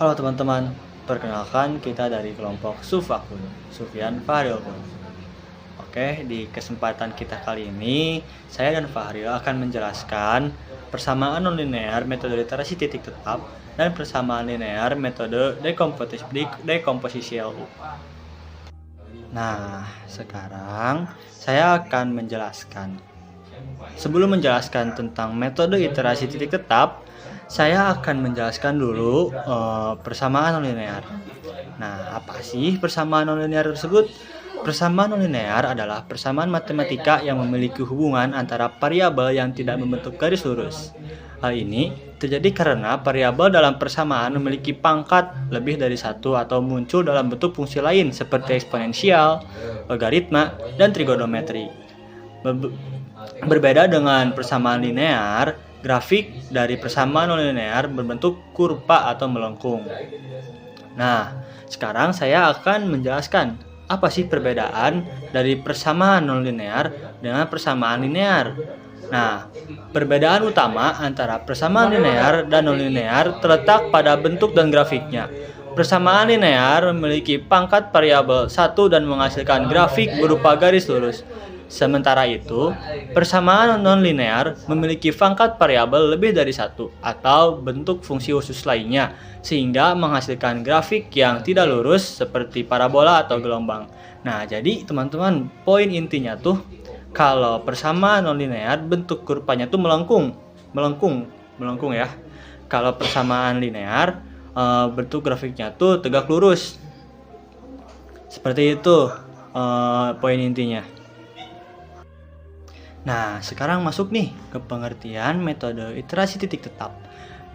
Halo teman-teman, perkenalkan kita dari kelompok Sufakun, Sufyan Fahrilkun. Oke, di kesempatan kita kali ini, saya dan Fahril akan menjelaskan persamaan nonlinear metode literasi titik tetap dan persamaan linear metode dekomposisi LU. Nah, sekarang saya akan menjelaskan. Sebelum menjelaskan tentang metode iterasi titik tetap, saya akan menjelaskan dulu persamaan nonlinear. Nah, apa sih persamaan nonlinear tersebut? Persamaan nonlinear adalah persamaan matematika yang memiliki hubungan antara variabel yang tidak membentuk garis lurus. Hal ini terjadi karena variabel dalam persamaan memiliki pangkat lebih dari satu atau muncul dalam bentuk fungsi lain seperti eksponensial, logaritma, dan trigonometri. Berbeda dengan persamaan linear, grafik dari persamaan nonlinear berbentuk kurva atau melengkung. Nah, sekarang saya akan menjelaskan apa sih perbedaan dari persamaan nonlinear dengan persamaan linear. Nah, perbedaan utama antara persamaan linear dan nonlinear terletak pada bentuk dan grafiknya. Persamaan linear memiliki pangkat variabel 1 dan menghasilkan grafik berupa garis lurus. Sementara itu, persamaan nonlinear memiliki pangkat variabel lebih dari satu atau bentuk fungsi khusus lainnya, sehingga menghasilkan grafik yang tidak lurus seperti parabola atau gelombang. Nah, jadi teman-teman, poin intinya tuh kalau persamaan nonlinear bentuk kurvanya tuh melengkung ya. Kalau persamaan linear bentuk grafiknya tuh tegak lurus. Seperti itu poin intinya. Nah, sekarang masuk nih ke pengertian metode iterasi titik tetap.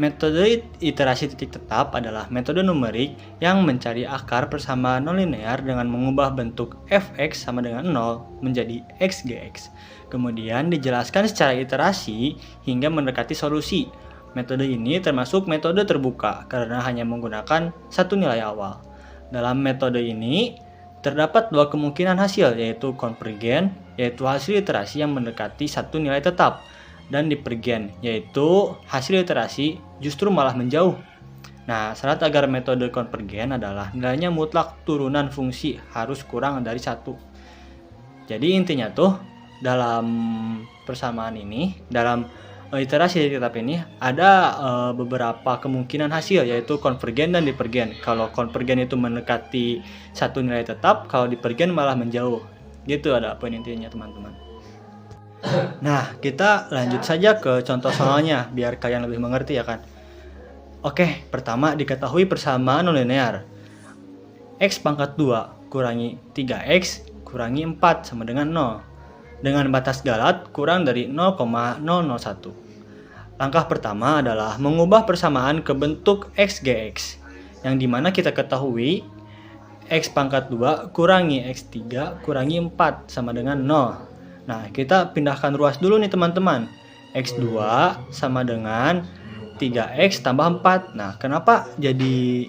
Metode iterasi titik tetap adalah metode numerik yang mencari akar persamaan nonlinear dengan mengubah bentuk fx sama dengan 0 menjadi xgx. Kemudian dijelaskan secara iterasi hingga mendekati solusi. Metode ini termasuk metode terbuka karena hanya menggunakan satu nilai awal. Dalam metode ini terdapat dua kemungkinan hasil, yaitu konvergen, yaitu hasil iterasi yang mendekati satu nilai tetap, dan divergen, yaitu hasil iterasi justru malah menjauh. Nah, syarat agar metode konvergen adalah nilainya mutlak turunan fungsi harus kurang dari 1. Jadi intinya tuh dalam persamaan ini, dalam iterasi titik tetap ini ada beberapa kemungkinan hasil, yaitu konvergen dan divergen. Kalau konvergen itu mendekati satu nilai tetap, kalau divergen malah menjauh. Gitu ada poin intinya teman-teman. Nah, kita lanjut saja ke contoh soalnya biar kalian lebih mengerti ya kan. Oke, pertama diketahui persamaan nonlinear. X pangkat 2 kurangi 3x kurangi 4 sama dengan 0. Dengan batas galat kurang dari 0,001. Langkah pertama adalah mengubah persamaan ke bentuk xgx, yang dimana kita ketahui x pangkat 2 kurangi x3 kurangi 4 sama dengan 0. Nah, kita pindahkan ruas dulu nih teman-teman. X2 sama dengan 3x tambah 4. Nah, kenapa jadi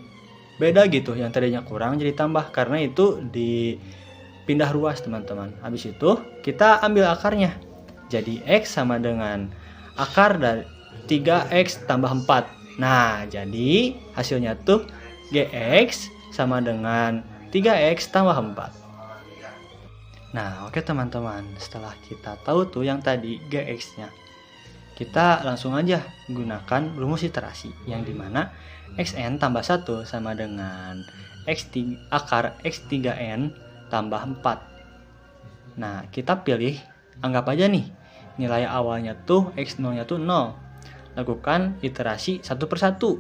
beda gitu? Yang tadinya kurang jadi tambah, karena itu dipindah ruas teman-teman. Habis itu kita ambil akarnya. Jadi x sama dengan akar dari 3x tambah 4. Nah, jadi hasilnya tuh gx sama dengan 3x tambah 4. Nah, oke teman-teman, setelah kita tahu tuh yang tadi gx-nya, kita langsung aja gunakan rumus iterasi, yang dimana xn tambah 1 sama dengan akar x3n tambah 4. Nah, kita pilih, anggap aja nih nilai awalnya tuh x0 nya tuh 0. Lakukan iterasi satu persatu.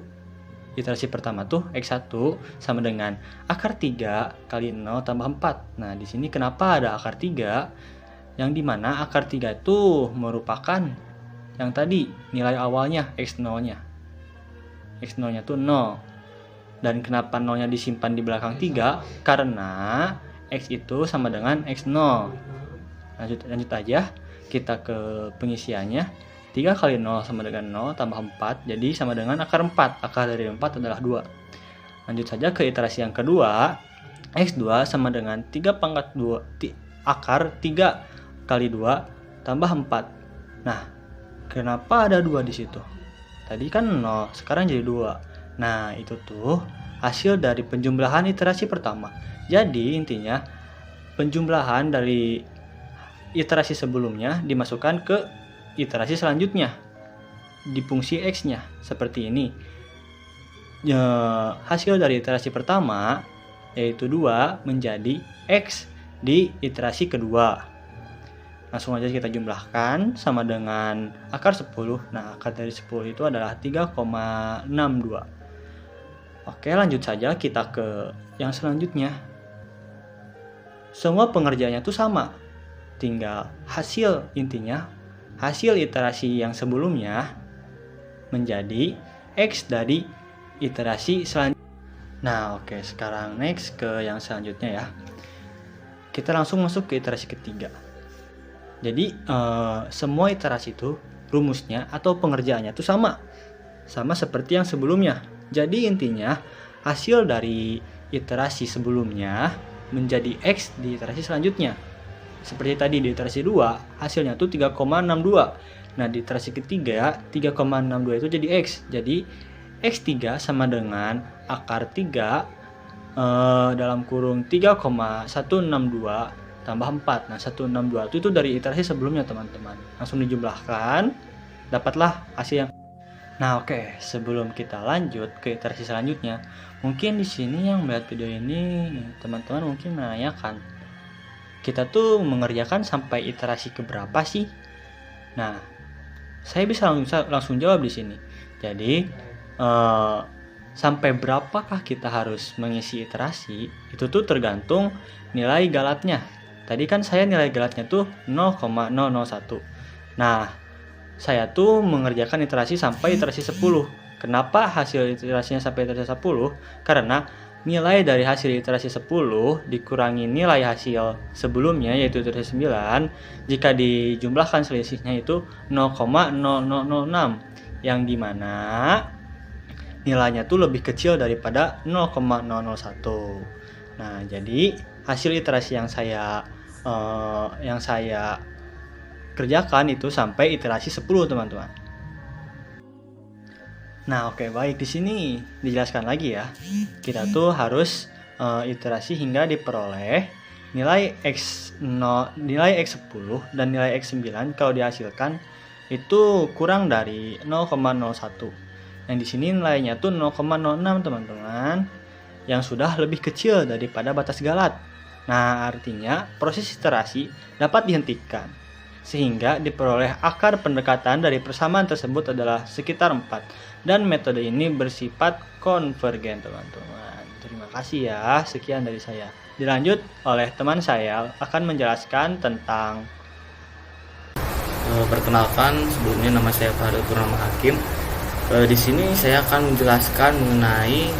Iterasi pertama tuh x1 sama dengan akar 3 kali 0 tambah 4. Nah, di sini kenapa ada akar 3? Yang dimana akar 3 itu merupakan yang tadi nilai awalnya x0-nya. X0-nya tuh 0. Dan kenapa 0-nya disimpan di belakang 3? Karena x itu sama dengan x0. Lanjut aja. Kita ke pengisiannya. 3 kali 0 sama dengan 0 tambah 4, jadi sama dengan akar 4. Akar dari 4 adalah 2. Lanjut saja ke iterasi yang kedua. X2 sama dengan 3 pangkat 2 akar 3 kali 2 tambah 4. Nah, kenapa ada 2 di situ? Tadi kan 0, sekarang jadi 2. Nah, itu tuh hasil dari penjumlahan iterasi pertama. Jadi intinya penjumlahan dari iterasi sebelumnya dimasukkan ke iterasi selanjutnya di fungsi X-nya seperti ini. Hasil dari iterasi pertama yaitu 2 menjadi X di iterasi kedua. Langsung aja kita jumlahkan sama dengan akar 10. Nah, akar dari 10 itu adalah 3,62. Oke, lanjut saja kita ke yang selanjutnya. Semua pengerjaannya itu sama. Tinggal intinya hasil iterasi yang sebelumnya menjadi X dari iterasi selanjutnya. Nah, oke, sekarang next ke yang selanjutnya ya. Kita langsung masuk ke iterasi ketiga. Jadi semua iterasi itu rumusnya atau pengerjaannya itu sama seperti yang sebelumnya. Jadi intinya hasil dari iterasi sebelumnya menjadi X di iterasi selanjutnya. Seperti tadi di iterasi 2 hasilnya tuh 3,62. Nah, di iterasi ketiga 3,62 itu jadi X. Jadi X3 sama dengan akar 3 dalam kurung 3,162 tambah 4. Nah, 162 itu dari iterasi sebelumnya, teman-teman. Langsung dijumlahkan, dapatlah hasil yang. Nah, oke, sebelum kita lanjut ke iterasi selanjutnya, mungkin di sini yang melihat video ini, teman-teman mungkin menanyakan, kita tuh mengerjakan sampai iterasi keberapa sih? Nah, saya bisa langsung jawab di sini. Jadi, sampai berapakah kita harus mengisi iterasi, itu tuh tergantung nilai galatnya. Tadi kan saya nilai galatnya tuh 0,001. Nah, saya tuh mengerjakan iterasi sampai iterasi 10. Kenapa hasil iterasinya sampai iterasi 10? Karena nilai dari hasil iterasi 10 dikurangi nilai hasil sebelumnya yaitu iterasi 9, jika dijumlahkan selisihnya itu 0,0006, yang dimana nilainya tuh lebih kecil daripada 0,001. Nah, jadi hasil iterasi yang saya kerjakan itu sampai iterasi 10, teman-teman. Nah, oke, baik, di sini dijelaskan lagi ya. Kita tuh harus iterasi hingga diperoleh nilai nilai X10 dan nilai X9 kalau dihasilkan itu kurang dari 0,01. Yang di sini nilainya tuh 0,06, teman-teman, yang sudah lebih kecil daripada batas galat. Nah, artinya proses iterasi dapat dihentikan sehingga diperoleh akar pendekatan dari persamaan tersebut adalah sekitar 4, dan metode ini bersifat konvergen, teman-teman. Terima kasih ya, sekian dari saya. Dilanjut oleh teman saya akan menjelaskan tentang perkenalkan, sebelumnya nama saya Fahri Purnama Hakim. Di sini saya akan menjelaskan mengenai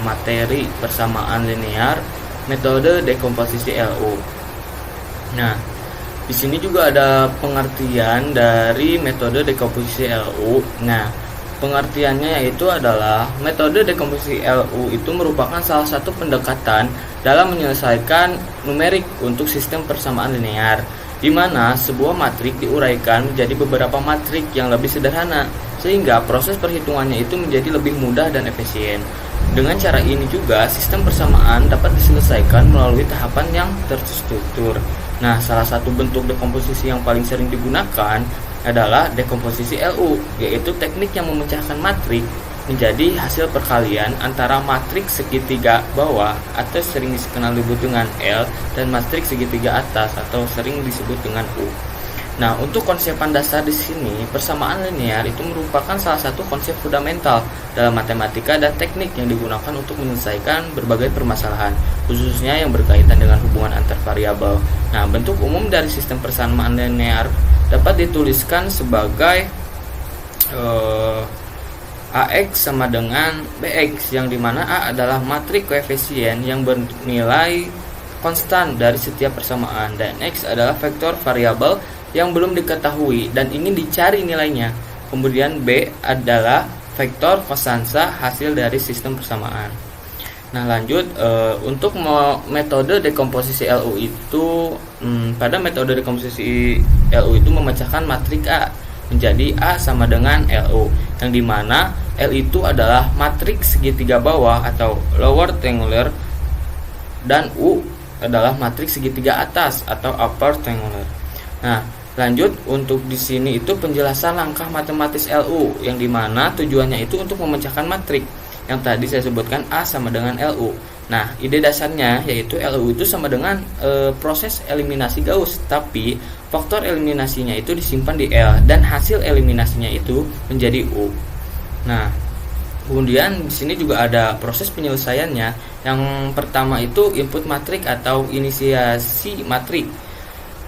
materi persamaan linear metode dekomposisi LU. Nah, di sini juga ada pengertian dari metode dekomposisi LU. Nah, pengertiannya yaitu adalah metode dekomposisi LU itu merupakan salah satu pendekatan dalam menyelesaikan numerik untuk sistem persamaan linear, di mana sebuah matrik diuraikan menjadi beberapa matrik yang lebih sederhana, sehingga proses perhitungannya itu menjadi lebih mudah dan efisien. Dengan cara ini juga sistem persamaan dapat diselesaikan melalui tahapan yang terstruktur. Nah, salah satu bentuk dekomposisi yang paling sering digunakan adalah dekomposisi LU, yaitu teknik yang memecahkan matrik menjadi hasil perkalian antara matrik segitiga bawah atau sering dikenal dengan L dan matrik segitiga atas atau sering disebut dengan U. Nah, untuk konsepan dasar di sini, persamaan linear itu merupakan salah satu konsep fundamental dalam matematika dan teknik yang digunakan untuk menyelesaikan berbagai permasalahan, khususnya yang berkaitan dengan hubungan antar variabel. Nah, bentuk umum dari sistem persamaan linear dapat dituliskan sebagai AX sama dengan BX, yang dimana A adalah matrik koefisien yang bernilai konstan dari setiap persamaan, dan X adalah vektor variabel yang belum diketahui dan ingin dicari nilainya. Kemudian B adalah vektor kosansa hasil dari sistem persamaan. Nah, lanjut untuk metode dekomposisi LU itu pada metode dekomposisi LU itu memecahkan matrik A menjadi A sama dengan LU, yang dimana L itu adalah matriks segitiga bawah atau lower triangular, dan U adalah matriks segitiga atas atau upper triangular. Nah, lanjut untuk di sini itu penjelasan langkah matematis LU, yang dimana tujuannya itu untuk memecahkan matrik yang tadi saya sebutkan A sama dengan LU. Nah, ide dasarnya yaitu LU itu sama dengan proses eliminasi Gauss, tapi faktor eliminasinya itu disimpan di L dan hasil eliminasinya itu menjadi U. Nah, kemudian di sini juga ada proses penyelesaiannya. Yang pertama itu input matrik atau inisiasi matrik.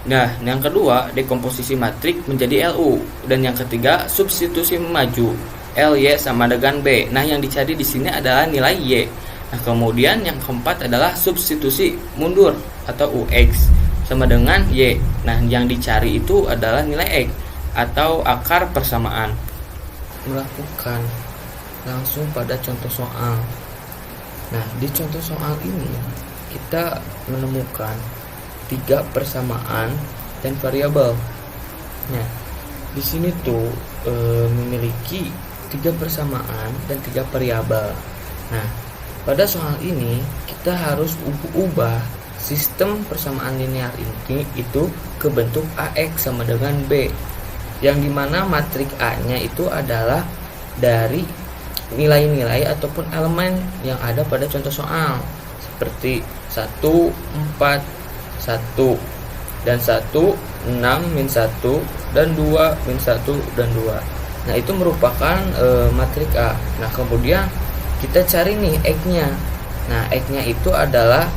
Nah, yang kedua dekomposisi matrik menjadi LU, dan yang ketiga substitusi maju LY sama dengan B. Nah, yang dicari di sini adalah nilai Y. Nah, kemudian yang keempat adalah substitusi mundur atau UX sama dengan Y. Nah, yang dicari itu adalah nilai X atau akar persamaan. Melakukan langsung pada contoh soal. Nah, di contoh soal ini kita menemukan 3 persamaan dan variabel. Nah, di sini tuh memiliki 3 persamaan dan 3 variabel. Nah, pada soal ini kita harus ubah sistem persamaan linear ini itu ke bentuk AX sama dengan B, yang dimana matrik A-nya itu adalah dari nilai-nilai ataupun elemen yang ada pada contoh soal, seperti 1, 4, 1 dan 1, 6, min 1 dan 2, min 1 dan 2. Nah, itu merupakan matrik A. Nah, kemudian kita cari nih X-nya. Nah, X-nya itu adalah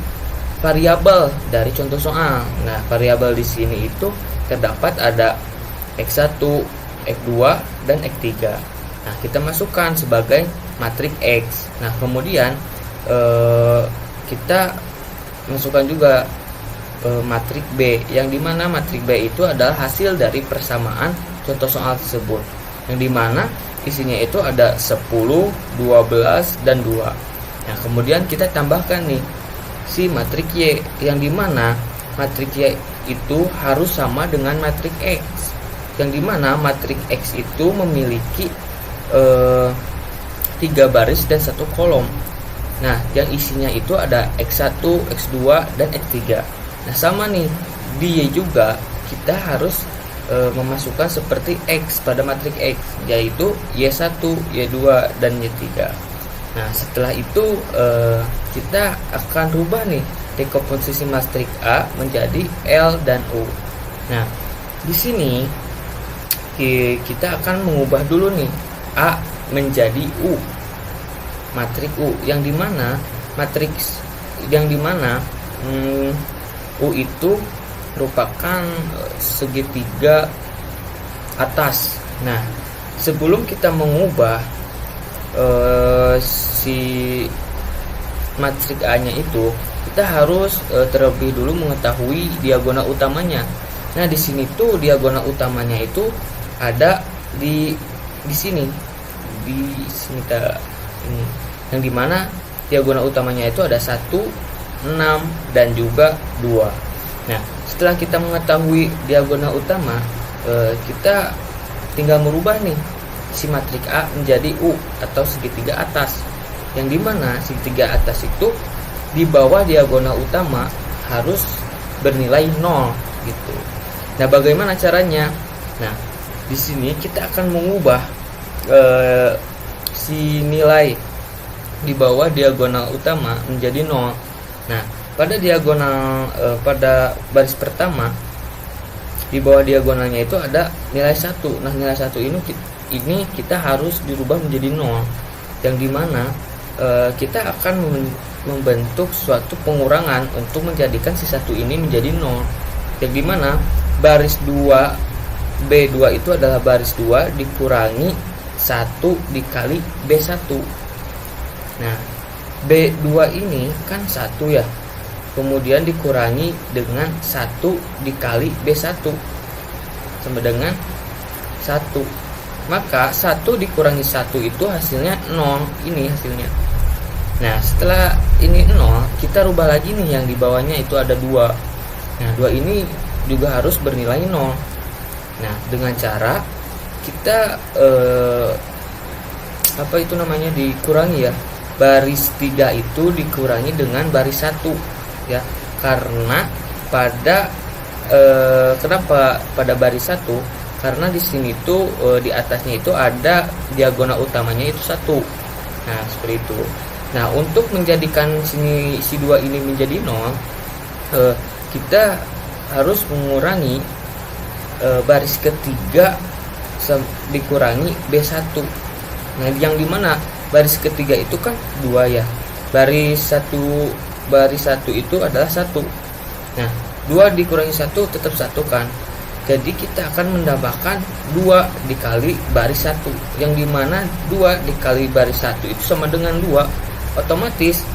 variabel dari contoh soal. Nah, variabel di sini itu terdapat ada X1, X2 dan X3. Nah, kita masukkan sebagai matrik X. Nah, kemudian kita masukkan juga matrik B, yang dimana matrik B itu adalah hasil dari persamaan contoh soal tersebut, yang dimana isinya itu ada 10, 12, dan 2. Nah, kemudian kita tambahkan nih si matrik Y, yang dimana matrik Y itu harus sama dengan matrik X, yang dimana matrik X itu memiliki 3 baris dan 1 kolom. Nah, yang isinya itu ada X1, X2, dan X3. Nah, sama nih di Y juga kita harus memasukkan seperti X pada matrik X, yaitu Y1, Y2, dan Y3. Nah, setelah itu kita akan rubah nih dekomposisi matrik A menjadi L dan U. Nah, di sini kita akan mengubah dulu nih A menjadi U, matrik U, yang dimana matriks yang dimana U itu merupakan segitiga atas. Nah, sebelum kita mengubah si matrik A-nya itu, kita harus terlebih dulu mengetahui diagonal utamanya. Nah, di sini tuh diagonal utamanya itu ada di sini. Di sini ini. Yang dimana diagonal utamanya itu ada 1, 6, dan juga 2. Nah, setelah kita mengetahui diagonal utama, kita tinggal merubah nih si matrik A menjadi U atau segitiga atas, yang dimana segitiga atas itu di bawah diagonal utama harus bernilai 0 gitu. Nah, bagaimana caranya? Nah, di sini kita akan mengubah si nilai di bawah diagonal utama menjadi 0. Nah, pada diagonal pada baris pertama di bawah diagonalnya itu ada nilai 1. Nah, nilai 1 ini kita harus dirubah menjadi 0, yang dimana kita akan membentuk suatu pengurangan untuk menjadikan si 1 ini menjadi 0, yang dimana baris 2 B2 itu adalah baris 2 dikurangi 1 dikali B1. Nah, B2 ini kan 1 ya, kemudian dikurangi dengan 1 dikali B1 sama dengan 1. Maka 1 dikurangi 1 itu hasilnya 0. Ini hasilnya. Nah, setelah ini 0, kita rubah lagi nih yang di bawahnya itu ada 2. Nah, 2 ini juga harus bernilai 0. Nah, dengan cara kita apa itu namanya, dikurangi ya. Baris 3 itu dikurangi dengan baris 1 ya. Karena pada kenapa pada baris 1? Karena di sini tuh di atasnya itu ada diagonal utamanya itu 1. Nah, seperti itu. Nah, untuk menjadikan sini si 2 ini menjadi 0, kita harus mengurangi baris ketiga dikurangi B1. Nah, yang dimana baris ketiga itu kan 2 ya. Baris 1 itu adalah 1. Nah, 2 dikurangi 1 tetap 1 kan. Jadi kita akan mendapatkan 2 dikali baris 1. Yang dimana 2 dikali baris 1 itu sama dengan 2. Otomatis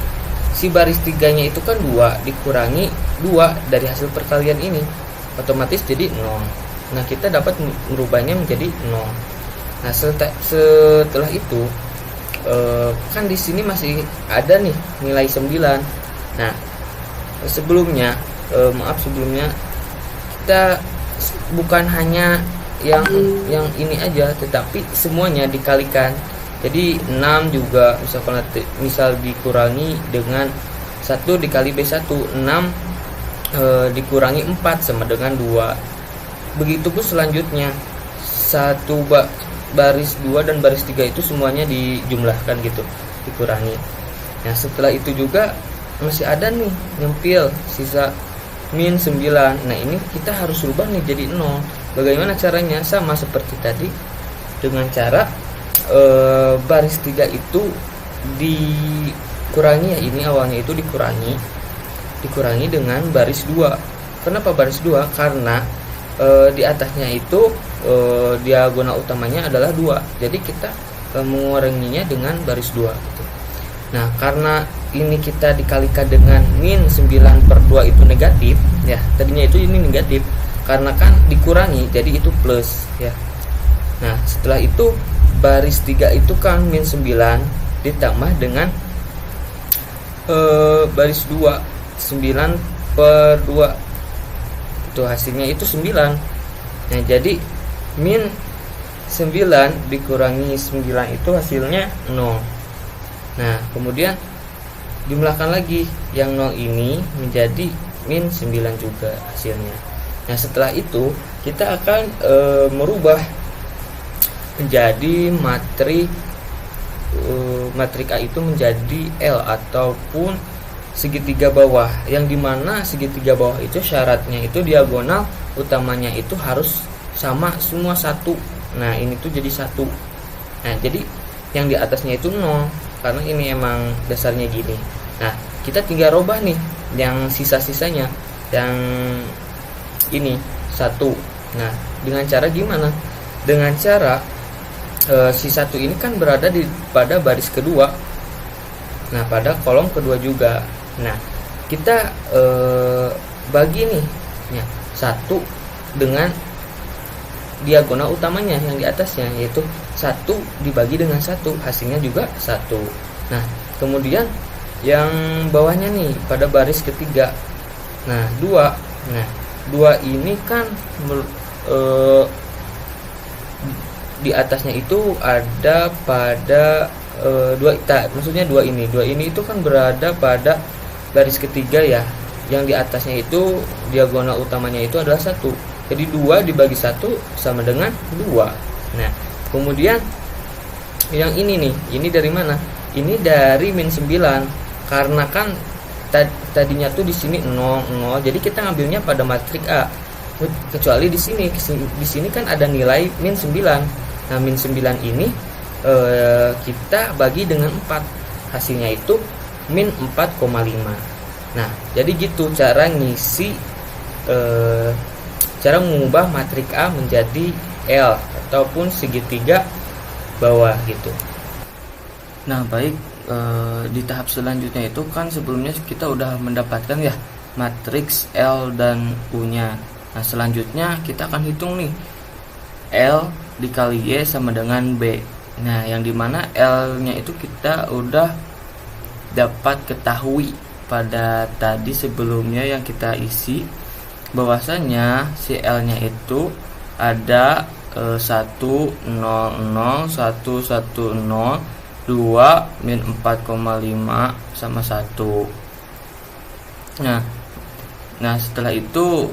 si baris 3-nya itu kan 2 dikurangi 2 dari hasil perkalian ini. Otomatis jadi 0. Nah, kita dapat merubahnya menjadi 0. Nah, setelah itu kan di sini masih ada nih nilai 9. Nah, sebelumnya kita bukan hanya yang ini aja, tetapi semuanya dikalikan. Jadi 6 juga misal dikurangi dengan 1 dikali B1, 6 dikurangi 4 sama dengan 2. Begitupun selanjutnya, baris 2 dan baris 3 itu semuanya dijumlahkan gitu, dikurangi. Nah, setelah itu juga masih ada nih nyempil sisa min 9. Nah, ini kita harus rubah nih jadi 0. Bagaimana caranya? Sama seperti tadi, dengan cara baris 3 itu dikurangi ya, ini awalnya itu dikurangi dengan baris 2. Kenapa baris 2? Karena di atasnya itu diagonal utamanya adalah 2. Jadi kita menguranginya dengan baris 2 gitu. Nah, karena ini kita dikalikan dengan min 9/2 itu negatif ya. Tadinya itu ini negatif, karena kan dikurangi jadi itu plus ya. Nah, setelah itu baris 3 itu kan min 9 ditambah dengan baris 2, 9/2 itu hasilnya itu 9. Nah, jadi min 9 dikurangi 9 itu hasilnya 0. Nah, kemudian jumlahkan lagi yang 0 ini menjadi min 9 juga hasilnya. Nah, setelah itu kita akan merubah menjadi matrik A itu menjadi L ataupun segitiga bawah, yang dimana segitiga bawah itu syaratnya itu diagonal utamanya itu harus sama semua 1. Nah, ini tuh jadi 1. Nah, jadi yang di atasnya itu 0 karena ini emang dasarnya gini. Nah, kita tinggal robah nih yang sisa-sisanya, yang ini 1. Nah, dengan cara gimana? Dengan cara si 1 ini kan berada pada baris kedua. Nah, pada kolom kedua juga. Nah, kita bagi nih ya, 1 dengan diagonal utamanya yang di atasnya, yaitu 1 dibagi dengan 1, hasilnya juga 1. Nah, kemudian yang bawahnya nih pada baris ketiga. Nah, 2. Nah, 2 ini kan di atasnya itu ada pada 2, maksudnya 2 ini itu kan berada pada baris ketiga ya. Yang di atasnya itu diagonal utamanya itu adalah 1. Jadi 2 dibagi 1 sama dengan 2. Nah, kemudian yang ini nih, ini dari mana? Ini dari min 9. Karena kan tadinya tuh di sini 0, 0. Jadi kita ngambilnya pada matrik A. Kecuali di sini kan ada nilai min 9. Nah, min 9 ini kita bagi dengan 4. Hasilnya itu min 4,5. Nah, jadi gitu cara ngisi cara mengubah matrik A menjadi L ataupun segitiga bawah gitu. Nah, baik, di tahap selanjutnya itu kan sebelumnya kita udah mendapatkan ya matriks L dan U-nya. Nah, selanjutnya kita akan hitung nih L dikali Y sama dengan B. Nah, yang dimana L-nya itu kita udah dapat ketahui pada tadi sebelumnya yang kita isi, bahwasanya si L-nya itu ada 1, 0, 0, 1, 1, 0 2 min 4,5 sama 1. Nah setelah itu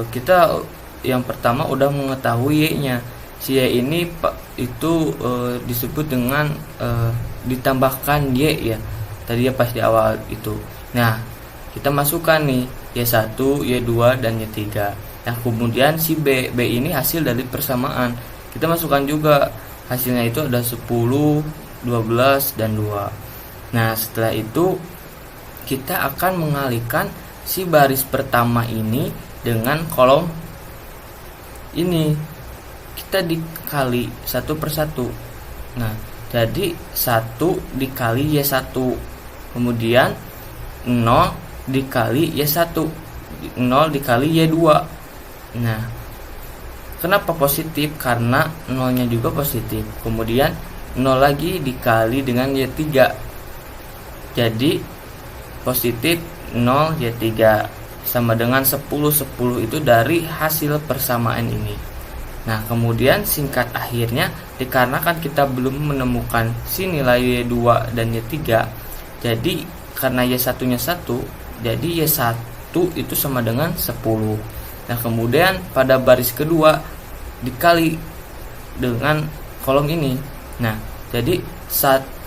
kita yang pertama udah mengetahui Y-nya. Si Y ini itu disebut dengan ditambahkan Y ya. Tadi ya pas di awal itu. Nah, kita masukkan nih Y1, Y2 dan Y3. Nah, kemudian si B ini hasil dari persamaan. Kita masukkan juga hasilnya itu ada 10, 12 dan 2. Nah, setelah itu kita akan mengalihkan si baris pertama ini dengan kolom ini. Kita dikali satu per satu. Nah, jadi 1 dikali Y1. Kemudian 0 dikali Y1. 0 dikali Y2. Nah, kenapa positif? Karena 0-nya juga positif. Kemudian 0 lagi dikali dengan Y3. Jadi positif 0 Y3 sama dengan 10. 10 itu dari hasil persamaan ini. Nah, kemudian singkat akhirnya, dikarenakan kita belum menemukan si nilai Y2 dan Y3, jadi karena Y1-nya 1, jadi Y1 itu sama dengan 10. Nah, kemudian pada baris kedua dikali dengan kolom ini. Nah, jadi 1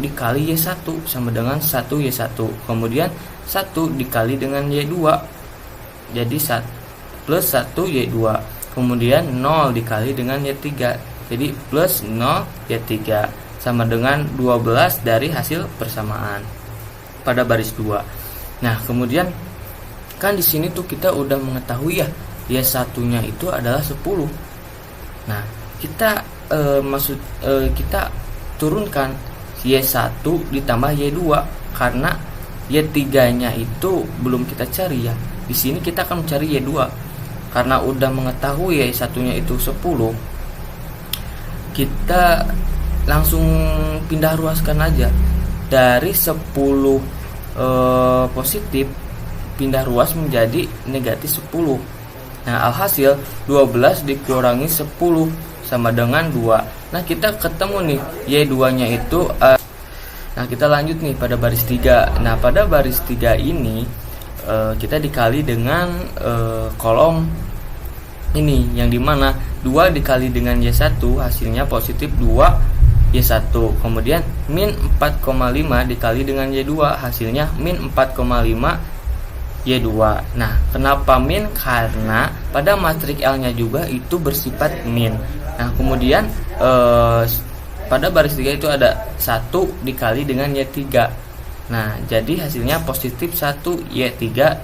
dikali Y1 sama dengan 1 Y1. Kemudian 1 dikali dengan Y2. Jadi 1 plus 1 Y2. Kemudian 0 dikali dengan Y3. Jadi plus 0 Y3 sama dengan 12 dari hasil persamaan pada baris 2. Nah, kemudian kan di sini tuh kita udah mengetahui ya Y1-nya itu adalah 10. Nah, kita kita turunkan Y1 ditambah Y2 karena Y3-nya itu belum kita cari ya. Di sini kita akan mencari Y2. Karena udah mengetahui Y1-nya itu 10, kita langsung pindah ruaskan aja. Dari 10 positif pindah ruas menjadi negatif 10. Nah, alhasil 12 dikurangi 10 sama dengan 2. Nah, kita ketemu nih Y2-nya itu nah, kita lanjut nih pada baris 3. Nah, pada baris 3 ini kita dikali dengan kolom ini, yang dimana 2 dikali dengan Y1 hasilnya positif 2 Y1. Kemudian min 4,5 dikali dengan Y2 hasilnya min 4,5 Y2. Nah, kenapa min? Karena pada matrik L-nya juga itu bersifat min. Nah, kemudian pada baris 3 itu ada 1 dikali dengan Y3. Nah, jadi hasilnya positif 1 Y3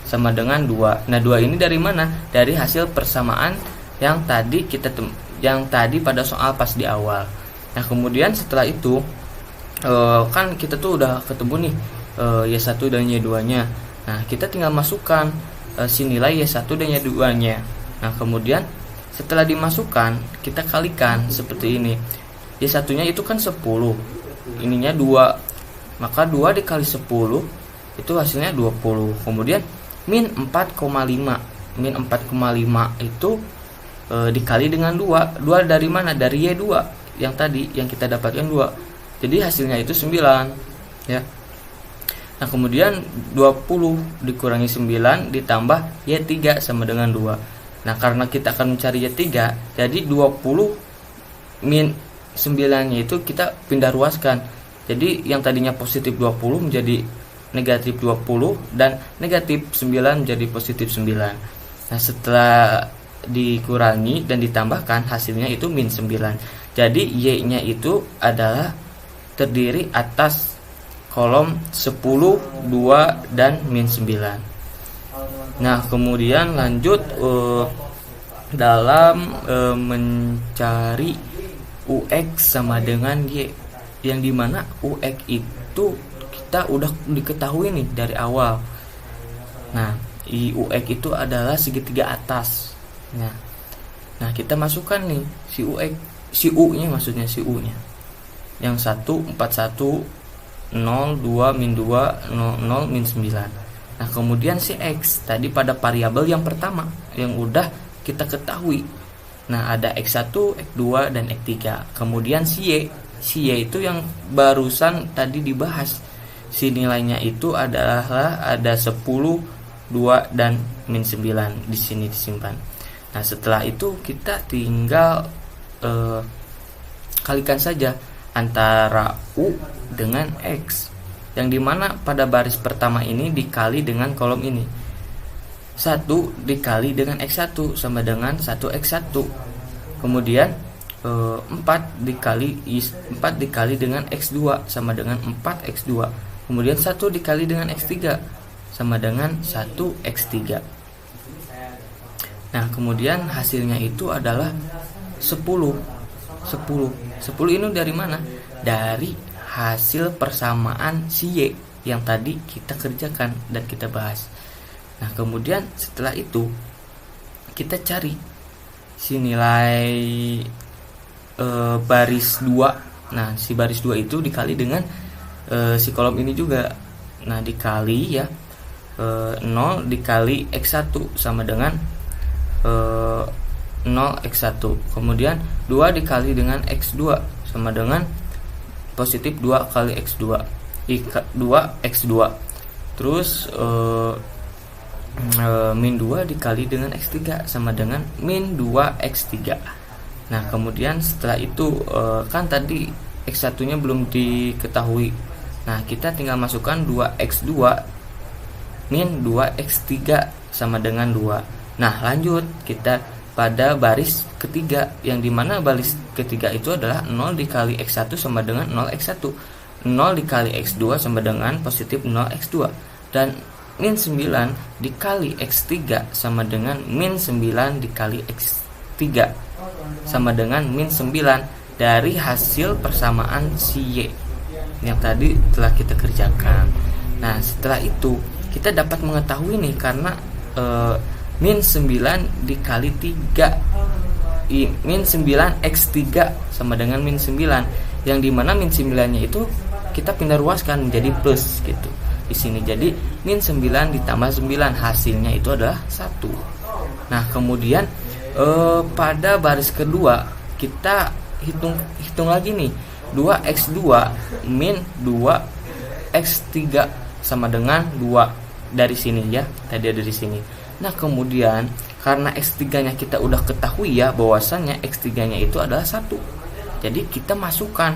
sama dengan 2. Nah, 2 ini dari mana? Dari hasil persamaan yang tadi pada soal pas di awal. Nah, kemudian setelah itu kan kita tuh udah ketemu nih Y1 dan Y2-nya. Nah, kita tinggal masukkan si nilai Y1 dan Y2-nya. Nah, kemudian setelah dimasukkan, kita kalikan seperti ini. Y1-nya itu kan 10. Ininya 2. Maka 2 dikali 10 itu hasilnya 20. Kemudian min 4,5. Min 4,5 itu dikali dengan 2. 2 dari mana? Dari Y2 yang tadi yang kita dapatkan 2. Jadi hasilnya itu 9 ya. Nah, kemudian 20 dikurangi 9 ditambah Y3 sama dengan 2. Nah, karena kita akan mencari Y3, jadi 20 min 9-nya itu kita pindah ruaskan. Jadi yang tadinya positif 20 menjadi negatif 20 dan negatif 9 menjadi positif 9. Nah, setelah dikurangi dan ditambahkan hasilnya itu min 9. Jadi Y-nya itu adalah terdiri atas kolom 10, 2 dan min 9. Nah, kemudian lanjut dalam mencari UX sama dengan Y, yang dimana UX itu kita udah diketahui nih dari awal. Nah, UX itu adalah segitiga atas. Nah, kita masukkan nih si UX, si U-nya maksudnya si U-nya. Yang 1 41 0 2 min 2 0 0 min 9. Nah, kemudian si X tadi pada variabel yang pertama yang udah kita ketahui Nah, ada X1, X2, dan X3. Kemudian si Y itu yang barusan tadi dibahas. Si nilainya itu adalah ada 10, 2, dan min 9 di sini disimpan. Nah, setelah itu kita tinggal kalikan saja antara U dengan X, yang dimana pada baris pertama ini dikali dengan kolom ini. 1 dikali dengan X1 sama dengan 1X1. Kemudian 4 dikali dengan X2 sama dengan 4X2. Kemudian 1 dikali dengan X3 sama dengan 1X3. Nah, kemudian hasilnya itu adalah 10 ini dari mana? Dari hasil persamaan si Y yang tadi kita kerjakan dan kita bahas. Nah, kemudian setelah itu kita cari si nilai baris 2. Nah, si baris 2 itu dikali dengan si kolom ini juga. Nah, dikali ya 0 dikali X1 sama dengan 0X1. Kemudian 2 dikali dengan X2 sama dengan positif 2 kali X2 2X2. Terus min 2 dikali dengan X3 sama dengan min 2X3. Nah, kemudian setelah itu kan tadi X1 nya belum diketahui. Nah, kita tinggal masukkan 2X2 min 2X3 sama dengan 2. Nah, lanjut kita pada baris ketiga, yang dimana baris ketiga itu adalah 0 dikali X1 sama dengan 0X1, 0 dikali X2 sama dengan positif 0X2, dan min 9 dikali X3 sama dengan min 9 dikali X3 sama dengan min 9 dari hasil persamaan si Y yang tadi telah kita kerjakan. Nah, setelah itu kita dapat mengetahui nih, karena min 9 dikali 3 min 9 X3 sama dengan min 9, yang dimana min 9 nya itu kita pindah ruaskan menjadi plus gitu di sini. Jadi min 9 ditambah 9 hasilnya itu adalah 1. Nah, kemudian pada baris kedua kita hitung lagi nih, 2X2 min 2X3 sama dengan 2 dari sini ya, tadi ada di sini. Nah, kemudian karena X3 nya kita udah ketahui ya bahwasannya X3 nya itu adalah 1. Jadi kita masukkan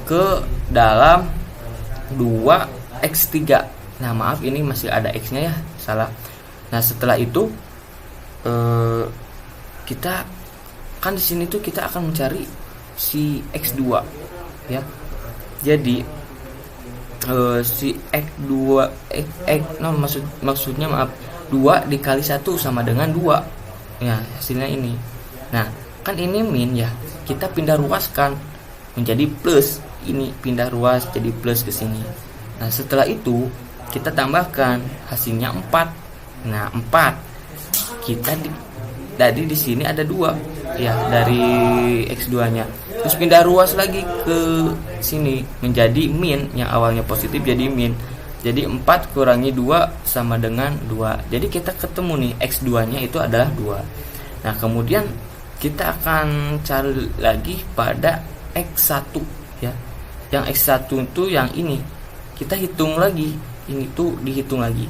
ke dalam 2X3. Nah, maaf ini masih ada X nya ya, salah. Nah, setelah itu kita kan di sini tuh kita akan mencari si X2 ya. Jadi si X2 maksudnya maaf 2 dikali 1 sama dengan 2 ya, hasilnya ini. Nah, kan ini min ya, kita pindah ruaskan menjadi plus, ini pindah ruas jadi plus ke sini. Nah, setelah itu kita tambahkan hasilnya 4. Nah, 4 kita tadi di sini ada 2 ya dari X2 nya, terus pindah ruas lagi ke sini menjadi min, yang awalnya positif jadi min. Jadi 4 kurangi 2 sama dengan 2. Jadi kita ketemu nih X2 nya itu adalah 2. Nah, kemudian kita akan cari lagi pada X1 ya. Yang X1 itu yang ini. Kita hitung lagi, ini tuh dihitung lagi.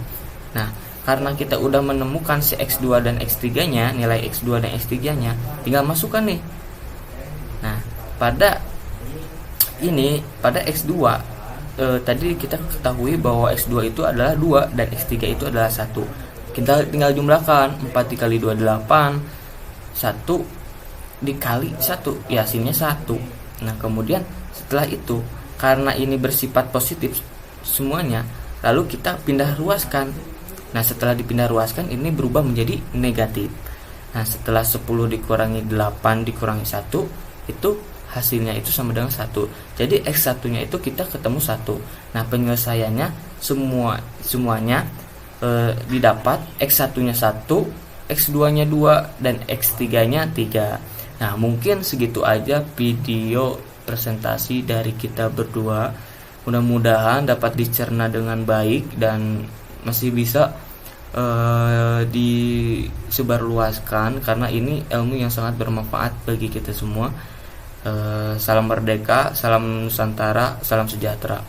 Nah, karena kita udah menemukan si X2 dan X3 nya, nilai X2 dan X3 nya, tinggal masukkan nih. Nah, pada X2 tadi kita ketahui bahwa X2 itu adalah 2 dan X3 itu adalah 1. Kita tinggal jumlahkan, 4 dikali 2 8, 1 dikali 1 ya, hasilnya 1. Nah, kemudian setelah itu karena ini bersifat positif semuanya, lalu kita pindah ruaskan. Nah, setelah dipindah ruaskan ini berubah menjadi negatif. Nah, setelah 10 dikurangi 8 dikurangi 1 itu hasilnya itu sama dengan 1. Jadi X1 nya itu kita ketemu 1. Nah, penyelesaiannya semuanya didapat X1 nya 1, X2 nya 2, dan X3 nya 3. Nah, mungkin segitu aja video presentasi dari kita berdua. Mudah-mudahan dapat dicerna dengan baik dan masih bisa disebarluaskan karena ini ilmu yang sangat bermanfaat bagi kita semua. Salam merdeka, salam Nusantara, salam sejahtera.